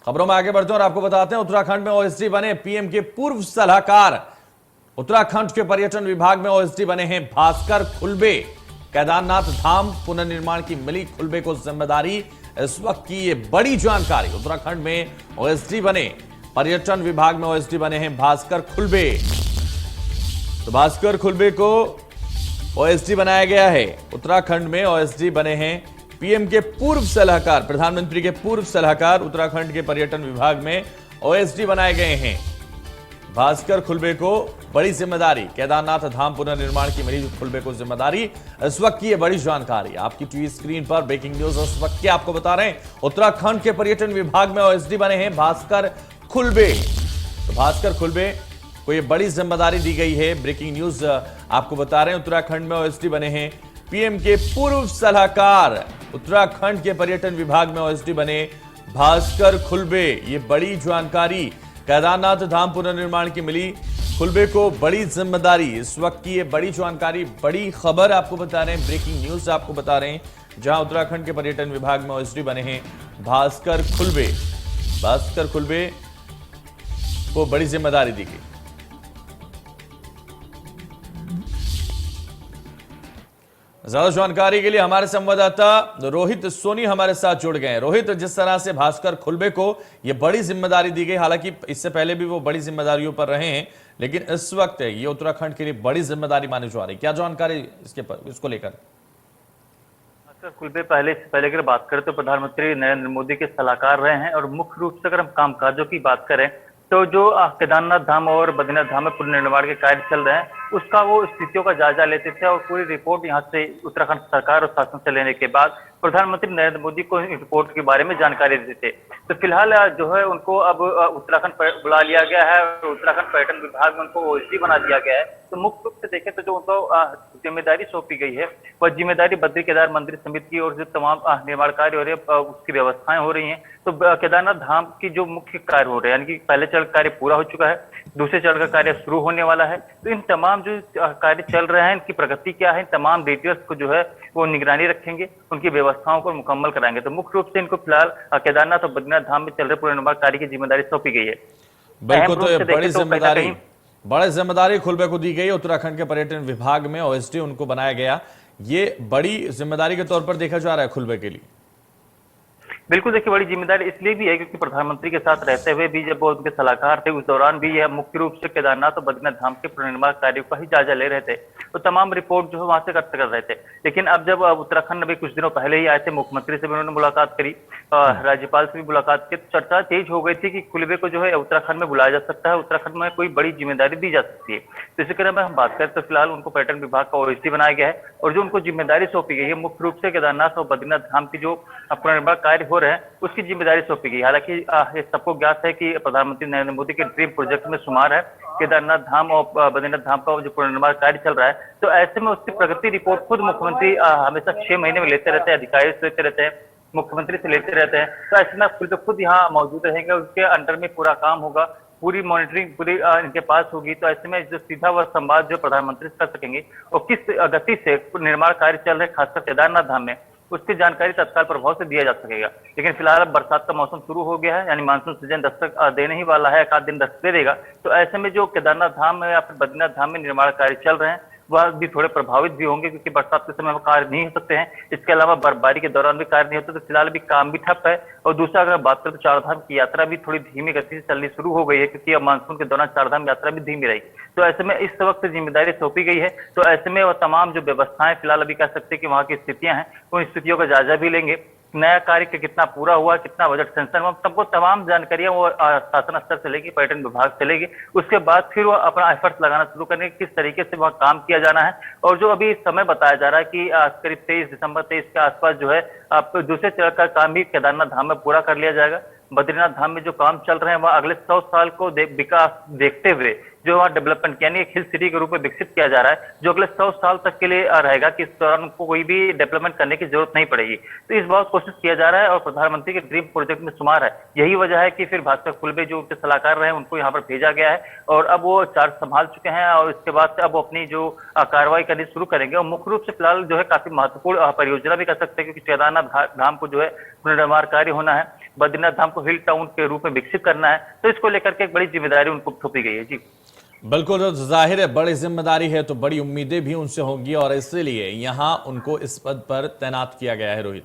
खबरों में आगे बढ़ते हैं और आपको बताते हैं उत्तराखंड में ओएसडी बने पीएम के पूर्व सलाहकार। उत्तराखंड के पर्यटन विभाग में ओएसडी बने हैं भास्कर खुलबे। केदारनाथ धाम पुनर्निर्माण की मिली खुलबे को जिम्मेदारी। इस वक्त की ये बड़ी जानकारी। उत्तराखंड में ओएसडी बने, पर्यटन विभाग में ओएसडी बने हैं भास्कर खुलबे। तो भास्कर खुलबे को ओएसडी बनाया गया है। उत्तराखंड में ओएसडी बने हैं पीएम के पूर्व सलाहकार, प्रधानमंत्री के पूर्व सलाहकार। उत्तराखंड के पर्यटन विभाग में ओएसडी बनाए गए हैं भास्कर खुलबे को बड़ी जिम्मेदारी। केदारनाथ धाम पुनर्निर्माण की मिली खुलबे को जिम्मेदारी। इस वक्त की ये बड़ी जानकारी आपकी टीवी स्क्रीन पर ब्रेकिंग न्यूज इस वक्त की आपको बता रहे हैं। उत्तराखंड के पर्यटन विभाग में ओएसडी बने हैं भास्कर खुलबे। तो भास्कर खुलबे को ये बड़ी जिम्मेदारी दी गई है। ब्रेकिंग न्यूज आपको बता रहे हैं। उत्तराखंड में ओएसडी बने हैं पीएम के पूर्व सलाहकार। उत्तराखंड के पर्यटन विभाग में ओएसडी बने भास्कर खुलबे। ये बड़ी जानकारी। केदारनाथ धाम पुनर्निर्माण की मिली खुलबे को बड़ी जिम्मेदारी। इस वक्त की ये बड़ी जानकारी, बड़ी खबर आपको बता रहे हैं। ब्रेकिंग न्यूज आपको बता रहे हैं, जहां उत्तराखंड के पर्यटन विभाग में ओएसडी बने हैं भास्कर खुलबे। भास्कर खुलबे को बड़ी जिम्मेदारी दी गई। ज्यादा जानकारी के लिए हमारे संवाददाता रोहित सोनी हमारे साथ जुड़ गए हैं। रोहित, जिस तरह से भास्कर खुलबे को यह बड़ी जिम्मेदारी दी गई, हालांकि इससे पहले भी वो बड़ी जिम्मेदारियों पर रहे हैं, लेकिन इस वक्त ये उत्तराखंड के लिए बड़ी जिम्मेदारी मानी जा रही, क्या जानकारी इसको लेकर? भास्कर खुलबे पहले अगर बात करें तो प्रधानमंत्री नरेंद्र मोदी के सलाहकार रहे हैं। और मुख्य रूप से अगर हम कामकाजों की बात करें तो जो केदारनाथ धाम और बद्रीनाथ धाम में पुनर्निर्माण के कार्य चल रहे हैं, उसका वो स्थितियों का जायजा लेते थे और पूरी रिपोर्ट यहाँ से उत्तराखंड सरकार और शासन से लेने के बाद प्रधानमंत्री नरेंद्र मोदी को इस रिपोर्ट के बारे में जानकारी देते थे। तो फिलहाल जो है उनको अब उत्तराखंड बुला लिया गया है और उत्तराखंड पर्यटन विभाग में उनको ओएसडी बना दिया गया है। तो मुख्य रूप से देखें तो जो उनको जिम्मेदारी सौंपी गई है, वह जिम्मेदारी बद्री केदार मंदिर समिति की ओर से तमाम निर्माण कार्य हो रहे हैं, उसकी व्यवस्थाएं हो रही हैं। तो केदारनाथ धाम की जो मुख्य कार्य हो रहे हैं, यानी कि पहले चरण कार्य पूरा हो चुका है, दूसरे चरण का कार्य शुरू होने वाला है। तो इन तमाम जो कार्य चल रहे हैं, इनकी प्रगति क्या है, इन तमाम डिटेल्स को जो है वो निगरानी रखेंगे, उनकी व्यवस्थाओं को मुकम्मल कराएंगे। तो मुख्य रूप से इनको फिलहाल केदारनाथ और बद्रीनाथ धाम में चल रहे पुनर्निर्माण कार्य की जिम्मेदारी सौंपी गई है। बिल्कुल, तो ये बड़ी जिम्मेदारी खुलबे को दी गई। उत्तराखंड के पर्यटन विभाग में ओएसडी उनको बनाया गया। ये बड़ी जिम्मेदारी के तौर पर देखा जा रहा है खुलबे के लिए। बिल्कुल, देखिए बड़ी जिम्मेदारी इसलिए भी है क्योंकि प्रधानमंत्री के साथ रहते हुए भी जब वो उनके सलाहकार थे, उस दौरान भी यह मुख्य रूप से केदारनाथ और बद्रीनाथ धाम के पुनर्निर्माण कार्यों का ही जायजा ले रहे थे। तो तमाम रिपोर्ट जो है वहां से कर रहे थे। लेकिन अब जब उत्तराखंड में कुछ दिनों पहले ही आए थे, मुख्यमंत्री से भी उन्होंने मुलाकात करी, राज्यपाल से भी मुलाकात की, तो चर्चा तेज हो गई थी कि खुलबे को जो है उत्तराखंड में बुलाया जा सकता है, उत्तराखंड में कोई बड़ी जिम्मेदारी दी जा सकती है। तो इसी क्रम में हम बात करें तो फिलहाल उनको पर्यटन विभाग का ओएसडी बनाया गया है और जो उनको जिम्मेदारी सौंपी गई है मुख्य रूप से केदारनाथ और बद्रीनाथ धाम की जो पुनर्निर्माण कार्य हो रहे हैं उसकी जिम्मेदारी सौंपी गई। हालांकि ये सबको ज्ञात है कि प्रधानमंत्री नरेंद्र मोदी के ड्रीम प्रोजेक्ट में शुमार है केदारनाथ धाम और बद्रीनाथ धाम का जो पुनर्निर्माण कार्य चल रहा है। तो ऐसे में उसकी प्रगति रिपोर्ट खुद मुख्यमंत्री हमेशा 6 महीने में लेते रहते हैं, अधिकारी से लेते रहते हैं, मुख्यमंत्री से लेते रहते हैं। तो ऐसे में खुद यहाँ मौजूद रहेंगे, उसके अंडर में पूरा काम होगा, पूरी मॉनिटरिंग पूरी इनके पास होगी। तो ऐसे में जो सीधा वह संवाद जो प्रधानमंत्री से कर सकेंगे और किस गति से निर्माण कार्य चल रहे खासकर केदारनाथ धाम में, उसकी जानकारी तत्काल प्रभाव से दिया जा सकेगा। लेकिन फिलहाल अब बरसात का मौसम शुरू हो गया है, यानी मानसून सीजन दस्तक देने ही वाला है, एक आध दिन दस्तक दे देगा। तो ऐसे में जो केदारनाथ धाम में या फिर बद्रीनाथ धाम में निर्माण कार्य चल रहे हैं वह भी थोड़े प्रभावित भी होंगे क्योंकि बरसात के समय वो कार्य नहीं हो सकते हैं। इसके अलावा बर्फबारी के दौरान भी कार्य नहीं होते, तो फिलहाल भी काम भी ठप है। और दूसरा अगर बात करें तो चारधाम की यात्रा भी थोड़ी धीमी गति से चलनी शुरू हो गई है क्योंकि अब मानसून के दौरान चारधाम यात्रा भी धीमी रही। तो ऐसे में इस वक्त जिम्मेदारी सौंपी गई है। तो ऐसे में वो तमाम जो व्यवस्थाएं फिलहाल अभी कह सकते हैं कि वहां की स्थितियां हैं, उन स्थितियों का जायजा भी लेंगे। नया कार्य कितना पूरा हुआ, कितना बजट सेंक्शन हुआ, सबको तमाम जानकारियां वो शासन स्तर से लेगी, पर्यटन विभाग से लेगी। उसके बाद फिर वो अपना एफर्ट्स लगाना शुरू करेंगे किस तरीके से वह काम किया जाना है। और जो अभी समय बताया जा रहा है कि करीब 23 दिसंबर 23 के आसपास जो है दूसरे चरण का काम भी केदारनाथ धाम में पूरा कर लिया जाएगा। बद्रीनाथ धाम में जो काम चल रहे हैं वह अगले 100 साल को विकास देखते हुए जो वहाँ डेवलपमेंट यानी एक हिल सिटी के रूप में विकसित किया जा रहा है, जो अगले 100 साल तक के लिए रहेगा कि इस दौरान उनको कोई भी डेवलपमेंट करने की जरूरत नहीं पड़ेगी। तो इस बात कोशिश किया जा रहा है और प्रधानमंत्री के ड्रीम प्रोजेक्ट में शुमार है। यही वजह है कि फिर भास्कर खुल्बे जो उनके सलाहकार रहे उनको यहाँ पर भेजा गया है और अब वो चार्ज संभाल चुके हैं और इसके बाद से अब वो अपनी जो कार्रवाई करनी शुरू करेंगे। और मुख्य रूप से फिलहाल जो है काफी महत्वपूर्ण परियोजना भी कर सकते हैं, क्योंकि केदारनाथ धाम को जो है पुनर्निर्माण कार्य होना है, बद्रीनाथ धाम को हिल टाउन के रूप में विकसित करना है, तो इसको लेकर के एक बड़ी जिम्मेदारी उनको थोपी गई है। जी बिल्कुल, तो जाहिर है बड़ी जिम्मेदारी है, तो बड़ी उम्मीदें भी उनसे होंगी और इसलिए यहां उनको इस पद पर तैनात किया गया है। रोहित,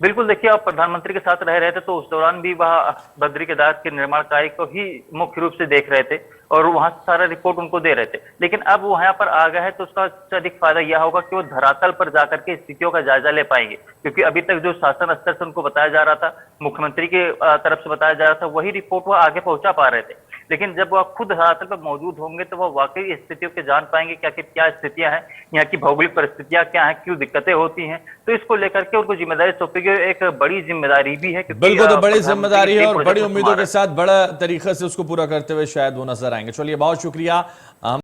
बिल्कुल, देखिए आप प्रधानमंत्री के साथ रह रहे थे तो उस दौरान भी वह बद्री केदार के निर्माण कार्य को ही मुख्य रूप से देख रहे थे और वहां से सारा रिपोर्ट उनको दे रहे थे। लेकिन अब वो यहाँ पर आ गए हैं तो उसका सबसे अधिक फायदा यह होगा कि वो धरातल पर जाकर के स्थितियों का जायजा ले पाएंगे, क्योंकि अभी तक जो शासन स्तर से उनको बताया जा रहा था, मुख्यमंत्री के तरफ से बताया जा रहा था, वही रिपोर्ट वो आगे पहुंचा पा रहे थे। लेकिन जब वह खुद धरातल पर मौजूद होंगे तो वह वाकई स्थितियों के जान पाएंगे कि आखिर क्या स्थितियां हैं, यहाँ की भौगोलिक परिस्थितियां क्या हैं, क्यों दिक्कतें होती हैं। तो इसको लेकर के उनको जिम्मेदारी सौंपी गई, एक बड़ी जिम्मेदारी भी है। बिल्कुल, तो बड़ी जिम्मेदारी है और बड़ी उम्मीदों के साथ बड़ा तरीके से उसको पूरा करते हुए शायद वो नजर आएंगे। चलिए, बहुत शुक्रिया।